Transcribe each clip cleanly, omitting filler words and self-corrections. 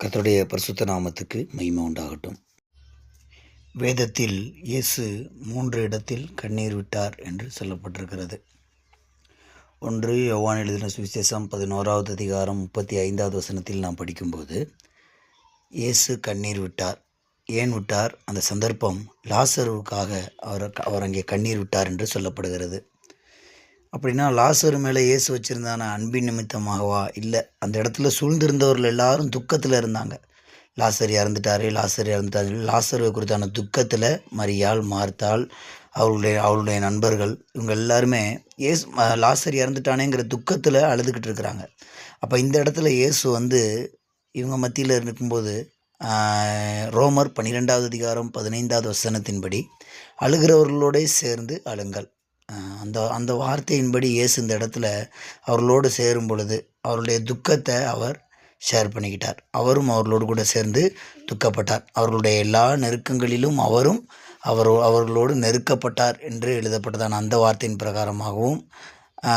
கர்த்தருடைய பரிசுத்த நாமத்துக்கு மகிமை உண்டாகட்டும். வேதத்தில் இயேசு 3 இடத்தில் கண்ணீர் விட்டார் என்று சொல்லப்பட்டிருக்கிறது. ஒன்று யோவான் எழுதின சுவிசேஷம் 11வது அதிகாரம் 35வது வசனத்தில் நாம் படிக்கும்போது இயேசு கண்ணீர் விட்டார். ஏன் விட்டார்? அந்த சந்தர்ப்பம் லாசருவுக்காக அவர் அங்கே கண்ணீர் விட்டார் என்று சொல்லப்படுகிறது. அப்படின்னா லாசரு மேலே இயேசு வச்சுருந்தான அன்பின் நிமித்தமாகவா? இல்லை, அந்த இடத்துல சூழ்ந்திருந்தவர்கள் எல்லாரும் துக்கத்தில் இருந்தாங்க. லாசர் இறந்துட்டாரு. லாசருவை குறித்தான துக்கத்தில் மரியாள், மார்த்தாள், அவளுடைய நண்பர்கள், இவங்க எல்லாருமே லாசர் இறந்துட்டானேங்கிற துக்கத்தில் அழுதுகிட்டு இருக்கிறாங்க. அப்போ இந்த இடத்துல இயேசு இவங்க மத்தியில் இருக்கும்போது ரோமர் 12வது அதிகாரம் 15வது வசனத்தின்படி அழுகிறவர்களோட சேர்ந்து அழுங்கள். அந்த வார்த்தையின்படி இயேசு இந்த இடத்துல அவர்களோடு சேரும் பொழுது அவருடைய துக்கத்தை அவர் ஷேர் பண்ணிக்கிட்டார். அவரும் அவர்களோடு கூட சேர்ந்து துக்கப்பட்டார். அவர்களுடைய எல்லா நெருக்கங்களிலும் அவர்களோடு நெருக்கப்பட்டார் என்று எழுதப்பட்டதான அந்த வார்த்தையின் பிரகாரமாகவும்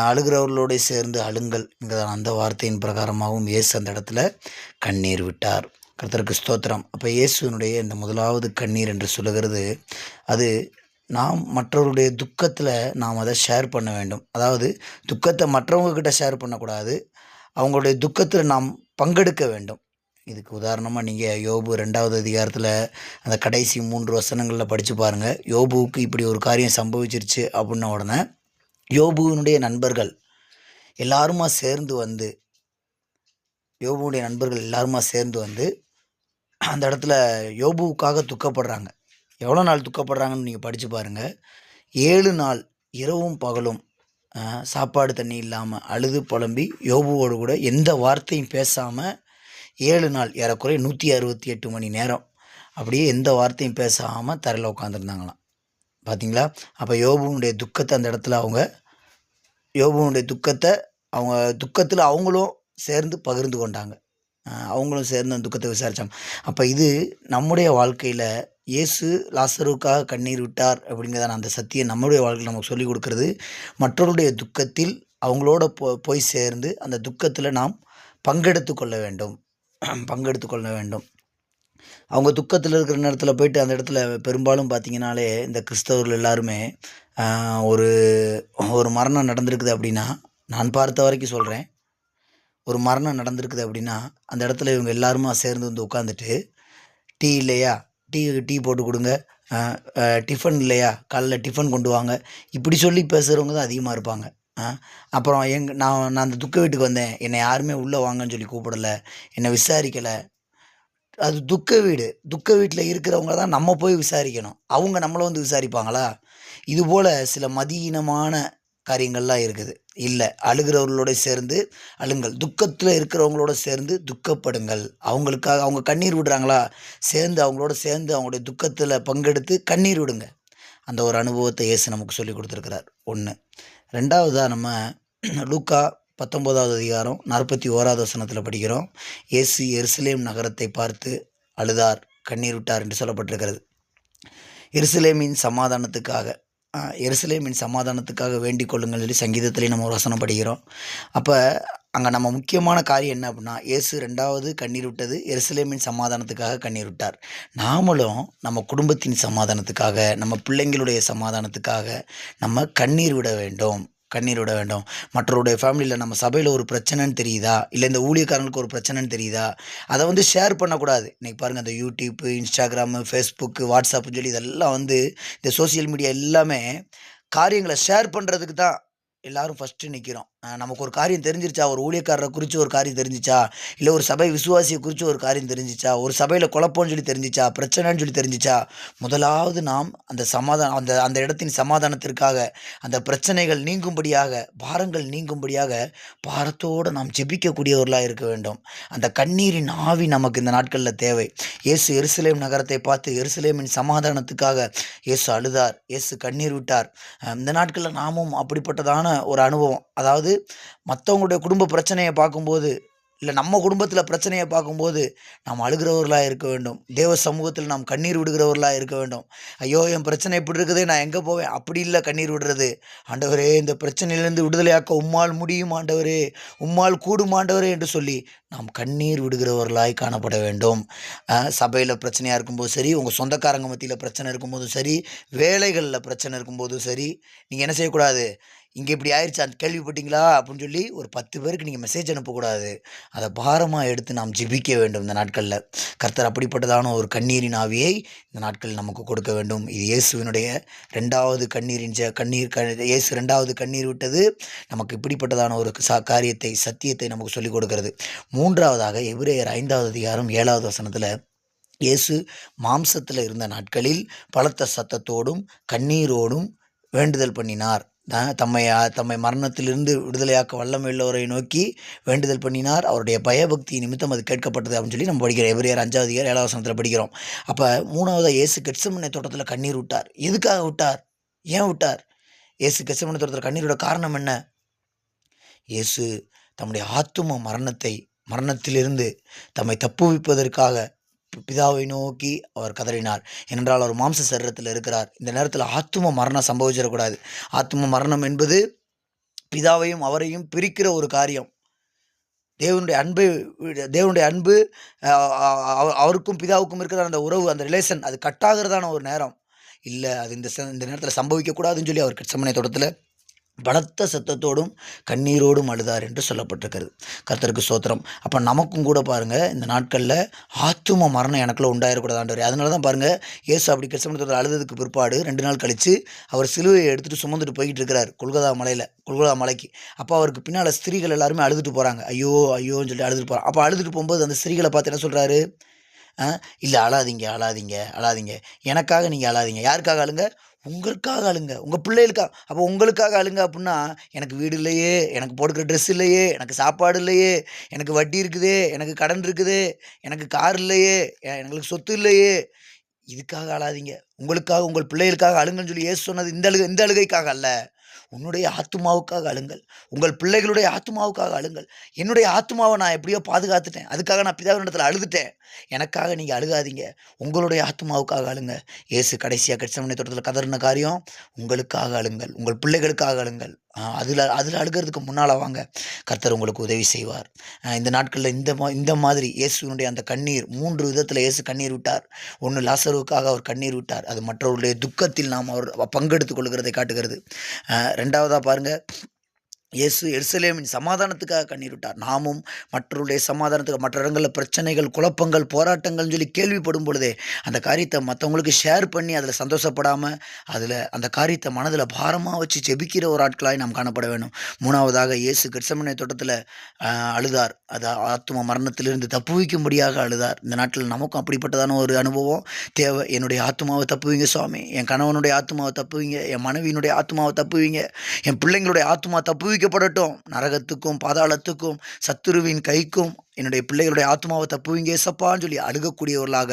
அழுகிறவர்களோடு சேர்ந்து அழுங்கள் என்கிறதான அந்த வார்த்தையின் பிரகாரமாகவும் இயேசு அந்த இடத்துல கண்ணீர் விட்டார். கர்த்தருக்கு ஸ்தோத்திரம். அப்போ இயேசுனுடைய இந்த முதலாவது கண்ணீர் என்று சொல்லுகிறது, அது நாம் மற்றவருடைய துக்கத்தில் நாம் அதை ஷேர் பண்ண வேண்டும். அதாவது துக்கத்தை மற்றவங்கக்கிட்ட ஷேர் பண்ணக்கூடாது, அவங்களுடைய துக்கத்தில் நாம் பங்கெடுக்க வேண்டும். இதுக்கு உதாரணமாக நீங்கள் யோபு 2வது அதிகாரத்தில் அந்த கடைசி 3 வசனங்களில் படித்து பாருங்கள். யோபுவுக்கு இப்படி ஒரு காரியம் சம்பவிச்சிருச்சு அப்படின்ன உடனே யோபுவினுடைய நண்பர்கள் எல்லாருமா சேர்ந்து அந்த இடத்துல யோபுவுக்காக துக்கப்படுறாங்க. எவ்வளோ நாள் துக்கப்படுறாங்கன்னு நீங்கள் படித்து பாருங்கள். 7 நாள் இரவும் பகலும் சாப்பாடு தண்ணி இல்லாமல் அழுது புலம்பி யோபுவோடு கூட எந்த வார்த்தையும் பேசாமல் 7 நாள், ஏறக்குறைய 168 மணி நேரம் அப்படியே எந்த வார்த்தையும் பேசாமல் தரையில் உட்காந்துருந்தாங்களாம். பார்த்தீங்களா? அப்போ யோபுனுடைய துக்கத்தை அந்த இடத்துல அவங்க துக்கத்தில் அவங்களும் சேர்ந்து பகிர்ந்து கொண்டாங்க. அவங்களும் சேர்ந்து அந்த துக்கத்தை விசாரித்தாங்க. அப்போ இது நம்முடைய வாழ்க்கையில் இயேசு லாசருக்காக கண்ணீர் விட்டார் அப்படிங்கிறதான அந்த சத்தியம் நம்முடைய வாழ்க்கையில் நமக்கு சொல்லிக் கொடுக்கறது. மற்றவருடைய துக்கத்தில் அவங்களோட போய் சேர்ந்து அந்த துக்கத்தில் நாம் பங்கெடுத்து கொள்ள வேண்டும். அவங்க துக்கத்தில் இருக்கிற நேரத்தில் போயிட்டு அந்த இடத்துல பெரும்பாலும் பார்த்திங்கனாலே இந்த கிறிஸ்தவர்கள் எல்லாருமே ஒரு மரணம் நடந்திருக்குது அப்படின்னா, நான் பார்த்த வரைக்கும் சொல்கிறேன், ஒரு மரணம் நடந்திருக்குது அப்படின்னா அந்த இடத்துல இவங்க எல்லாருமா சேர்ந்து உட்காந்துட்டு, டீ இல்லையா, டீ போட்டு கொடுங்க, டிஃபன் இல்லையா, காலைல டிஃபன் கொண்டு வாங்க, இப்படி சொல்லி பேசுகிறவங்க தான் அதிகமாக இருப்பாங்க. அப்புறம் நான் அந்த துக்க வீட்டுக்கு வந்தேன், என்னை யாருமே உள்ளே வாங்கன்னு சொல்லி கூப்பிடலை, என்னை விசாரிக்கலை. அது துக்க வீட்டில் இருக்கிறவங்க தான் நம்ம போய் விசாரிக்கணும். அவங்க நம்மளை விசாரிப்பாங்களா? இதுபோல் சில மதியீனமான காரியங்கள்லாம் இருக்குது. இல்லை, அழுகிறவர்களோட சேர்ந்து அழுங்கள், துக்கத்தில் இருக்கிறவங்களோட சேர்ந்து துக்கப்படுங்கள். அவங்களுக்காக அவங்க கண்ணீர் விடுறாங்களா, அவங்களோட சேர்ந்து அவங்களுடைய துக்கத்தில் பங்கெடுத்து கண்ணீர் விடுங்க. அந்த ஒரு அனுபவத்தை இயேசு நமக்கு சொல்லி கொடுத்துருக்கிறார். 1. 2வதாக நம்ம லூக்கா 19வது அதிகாரம் 41வது வசனத்தில் படிக்கிறோம். இயேசு எருசலேம் நகரத்தை பார்த்து அழுதார், கண்ணீர் விட்டார் என்று சொல்லப்பட்டிருக்கிறது. எருசலேமின் சமாதானத்துக்காக வேண்டிக் கொள்ளுங்கள் சொல்லி சங்கீதத்திலே நம்ம ஒரு வசனம் படிக்கிறோம். அப்போ அங்கே நம்ம முக்கியமான காரியம் என்ன அப்படின்னா, இயேசு 2வது கண்ணீர் விட்டது எருசலேமின் சமாதானத்துக்காக கண்ணீர் விட்டார். நாமளும் நம்ம குடும்பத்தின் சமாதானத்துக்காக, நம்ம பிள்ளைங்களுடைய சமாதானத்துக்காக நம்ம கண்ணீர் விட வேண்டும். மற்றவருடைய ஃபேமிலியில் நம்ம சபையில் ஒரு பிரச்சனைன்னு தெரியுதா, இல்லை இந்த ஊழியக்காரங்களுக்கு ஒரு பிரச்சனைன்னு தெரியுதா, அதை ஷேர் பண்ணக்கூடாது. இன்றைக்கி பாருங்கள், இந்த யூடியூப்பு, இன்ஸ்டாகிராமு, ஃபேஸ்புக்கு, வாட்ஸ்அப்புன்னு சொல்லி இதெல்லாம் இந்த சோசியல் மீடியா எல்லாமே காரியங்களை ஷேர் பண்ணுறதுக்கு தான் எல்லோரும் ஃபஸ்ட்டு நிற்கிறோம். நமக்கு ஒரு காரியம் தெரிஞ்சிருச்சா, ஒரு ஊழியக்காரரை குறித்து ஒரு காரியம் தெரிஞ்சிச்சா, இல்லை ஒரு சபை விசுவாசியை குறித்து ஒரு காரியம் தெரிஞ்சிச்சா, ஒரு சபையில் குழப்பம்னு சொல்லி தெரிஞ்சிச்சா, பிரச்சனைன்னு சொல்லி தெரிஞ்சிச்சா, முதலாவது நாம் அந்த இடத்தின் சமாதானத்திற்காக, அந்த பிரச்சனைகள் நீங்கும்படியாக, பாரங்கள் நீங்கும்படியாக பாரத்தோடு நாம் ஜெபிக்கக்கூடியவர்களாக இருக்க வேண்டும். அந்த கண்ணீரின் ஆவி நமக்கு இந்த நாட்களில் தேவை. இயேசு எருசலேம் நகரத்தை பார்த்து எருசலேமின் சமாதானத்துக்காக இயேசு அழுதார், இயேசு கண்ணீர் விட்டார். இந்த நாட்களில் நாமும் அப்படிப்பட்டதான ஒரு அனுபவம், அதாவது மற்றவங்களுடைய குடும்ப பிரச்சனையை பார்க்கும்போது இல்லை நம்ம குடும்பத்தில் பிரச்சனையை பார்க்கும்போது நாம் அழுகிறவர்களாக இருக்க வேண்டும். தேவ சமூகத்தில் நாம் கண்ணீர் விடுகிறவர்களாக இருக்க வேண்டும். ஐயோ என் பிரச்சனை இப்படி இருக்குதே, நான் எங்கே போவேன், அப்படி இல்லை கண்ணீர் விடுறது. ஆண்டவரே இந்த பிரச்சனையிலேருந்து விடுதலையாக்க உம்மால் முடியும் ஆண்டவரே, உம்மால் கூடும் ஆண்டவரே என்று சொல்லி நாம் கண்ணீர் விடுகிறவர்களாய் காணப்பட வேண்டும். சபையில் பிரச்சனையாக இருக்கும்போது சரி, உங்கள் சொந்தக்காரங்க மத்தியில் பிரச்சனை இருக்கும்போதும் சரி, வேலைகளில் பிரச்சனை இருக்கும்போதும் சரி, நீங்கள் என்ன செய்யக்கூடாது, இங்கே இப்படி ஆயிடுச்சு அந்த கேள்விப்பட்டீங்களா அப்படின்னு சொல்லி ஒரு 10 பேருக்கு நீங்கள் மெசேஜ் அனுப்பக்கூடாது. அதை பாரமாக எடுத்து நாம் ஜெபிக்க வேண்டும். இந்த நாட்களில் கர்த்தர் அப்படிப்பட்டதான ஒரு கண்ணீரின் ஆவியை இந்த நாட்களில் நமக்கு கொடுக்க வேண்டும். இது இயேசுவினுடைய 2வது கண்ணீரின் இயேசு 2வது கண்ணீர் விட்டது நமக்கு இப்படிப்பட்டதான ஒரு காரியத்தை, சத்தியத்தை நமக்கு சொல்லிக் கொடுக்கிறது. 3வதாக எபிரேயர் 5வது அதிகாரம் 7வது வசனத்தில் இயேசு மாம்சத்தில் இருந்த நாட்களில் பலத்த சத்தத்தோடும் கண்ணீரோடும் வேண்டுதல் பண்ணினார். தம்மை மரணத்திலிருந்து விடுதலையாக்க வல்லமையுள்ளவரை நோக்கி வேண்டுதல் பண்ணினார். அவருடைய பயபக்தி நிமித்தம் அது கேட்கப்பட்டது அப்படின்னு சொல்லி நம்ம படிக்கிறோம். எபிரேயர் 5வது அதிகாரம் 7வது வசனத்தில் படிக்கிறோம். அப்போ 3வதாக இயேசு கெத்செமனே தோட்டத்தில் கண்ணீர் விட்டார். எதுக்காக விட்டார்? ஏன் விட்டார்? இயேசு கெத்செமனே தோட்டத்தில் கண்ணீரோட காரணம் என்ன? இயேசு தம்முடைய ஆத்தும மரணத்திலிருந்து தம்மை தப்புவிப்பதற்காக பிதாவை நோக்கி அவர் கதறினார். ஏனென்றால் அவர் மாம்ச சரீரத்தில் இருக்கிறார். இந்த நேரத்தில் ஆத்தும மரணம் சம்பவிச்சிடக்கூடாது. ஆத்தும மரணம் என்பது பிதாவையும் அவரையும் பிரிக்கிற ஒரு காரியம். தேவனுடைய அன்பு அவருக்கும் பிதாவுக்கும் இருக்கிற அந்த உறவு, அந்த ரிலேஷன் அது கட்டாகிறதான ஒரு நேரம் இல்லை. அது இந்த நேரத்தில் சம்பவிக்கக்கூடாதுன்னு சொல்லி அவர் கெத்செமனே தோட்டத்தில் பலத்த சத்தத்தோடும் கண்ணீரோடும் அழுதார் என்று சொல்லப்பட்டிருக்கிறது. கர்த்தருக்கு ஸ்தோத்திரம். அப்போ நமக்கும் கூட பாருங்கள், இந்த நாட்களில் ஆத்தும மரணம் எனக்குள்ள உண்டாயிடக்கூடாது ஆண்டவரே. அதனால தான் பாருங்கள், இயேசு அப்படி கெத்செமனே தோட்டத்தில் அழுததுக்கு பிற்பாடு 2 நாள் கழித்து அவர் சிலுவையை எடுத்துகிட்டு சுமந்துட்டு போய்கிட்டு இருக்கிறார் கொல்கதா மலைக்கு. அப்போ அவருக்கு பின்னால் ஸ்திரீகள் எல்லாருமே அழுதுட்டு போகிறாங்க. ஐயோ ஐயோன்னு சொல்லி அழுதுட்டு போகிறாங்க. அப்போ அழுதுட்டு போகும்போது அந்த ஸ்திரீகளை பார்த்து என்ன சொல்கிறாரு? இல்லை அழாதீங்க, எனக்காக நீங்கள் அழாதீங்க. யாருக்காக அழுங்க? உங்களுக்காக அழுங்க, உங்கள் பிள்ளைகளுக்காக. அப்போ உங்களுக்காக அழுங்க அப்படின்னா, எனக்கு வீடு இல்லையே, எனக்கு போடுக்கிற ட்ரெஸ் இல்லையே, எனக்கு சாப்பாடு இல்லையே, எனக்கு வட்டி இருக்குதே, எனக்கு கடன் இருக்குதே, எனக்கு கார் இல்லையே, எங்களுக்கு சொத்து இல்லையே, இதுக்காக அழாதீங்க. உங்களுக்காக, உங்கள் பிள்ளைகளுக்காக அழுங்கன்னு சொல்லி இயேசு சொன்னது இந்த அழுகைக்காக அல்ல. உன்னுடைய ஆத்துமாவுக்காக அழுங்கள், உங்கள் பிள்ளைகளுடைய ஆத்துமாவுக்காக அழுங்கள். என்னுடைய ஆத்துமாவை நான் எப்படியோ பாதுகாத்துட்டேன், அதுக்காக நான் பிதாவினிடத்தில் அழுதுட்டேன். எனக்காக நீங்கள் அழுகாதீங்க, உங்களுடைய ஆத்துமாவுக்காக அழுங்க. இயேசு கடைசியாக கெத்செமனே தோட்டத்தில் கதறின காரியம், உங்களுக்காக அழுங்கள், உங்கள் பிள்ளைகளுக்காக அழுங்கள். அதில் அழுகிறதுக்கு முன்னால் வாங்க, கர்த்தர் உங்களுக்கு உதவி செய்வார். இந்த நாட்களில் இந்த மாதிரி இயேசுவினுடைய அந்த கண்ணீர் 3 விதத்தில் இயேசு கண்ணீர் விட்டார். ஒன்று லாசருவுக்காக அவர் கண்ணீர் விட்டார், அது மற்றவருடைய துக்கத்தில் நாம் அவர் பங்கெடுத்துக் கொள்கிறதை காட்டுகிறது. 2வதாக பாருங்கள், இயேசு எருசலேமின் சமாதானத்துக்காக கண்ணீர் விட்டார். நாமும் மற்றவருடைய சமாதானத்துக்கு, மற்ற இடங்களில் பிரச்சனைகள், குழப்பங்கள், போராட்டங்கள்னு சொல்லி கேள்விப்படும் பொழுதே அந்த காரியத்தை மற்றவங்களுக்கு ஷேர் பண்ணி அதில் சந்தோஷப்படாமல் அந்த காரியத்தை மனதில் பாரமாக வச்சு ஜெபிக்கிற ஒரு ஆட்களாய் நாம் காணப்பட வேண்டும். 3வதாக இயேசு கெத்செமனே தோட்டத்தில் அழுதார். அது ஆத்தும மரணத்திலிருந்து தப்புவிக்கும்படியாக அழுதார். இந்த நாட்டில் நமக்கும் அப்படிப்பட்டதான ஒரு அனுபவம் தேவை. என்னுடைய ஆத்துமாவை தப்புவீங்க சுவாமி, என் கணவனுடைய ஆத்துமாவை தப்புவீங்க, என் மனைவியினுடைய ஆத்துமாவை தப்புவீங்க, என் பிள்ளைங்களுடைய ஆத்துமா தப்புவிக்கப்படட்டும், நரகத்துக்கும் பாதாளத்துக்கும் சத்துருவின் கைக்கும் என்னுடைய பிள்ளைகளுடைய ஆத்மாவை தப்புவீங்க ஏசப்பான்னு சொல்லி அழுகக்கூடியவர்களாக,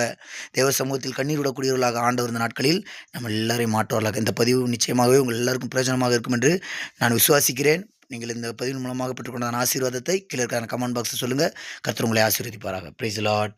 தேவ சமூகத்தில் கண்ணீர் விடக்கூடியவர்களாக ஆண்டவர் இந்த நாட்களில் நம்ம எல்லாரையும் மாற்றுவார்களாக. இந்த பதிவு நிச்சயமாகவே உங்கள் எல்லாருக்கும் பிரயோஜனமாக இருக்கும் என்று நான் விசுவாசிக்கிறேன். நீங்கள் இந்த பதிவின் மூலமாக பெற்றுக்கொண்ட ஆசீர்வாதத்தை கீழே இருக்கிற கமெண்ட் பாக்ஸில் சொல்லுங்கள். கர்த்தர் உங்களை ஆசீர்வதிப்பாராக. Praise the Lord.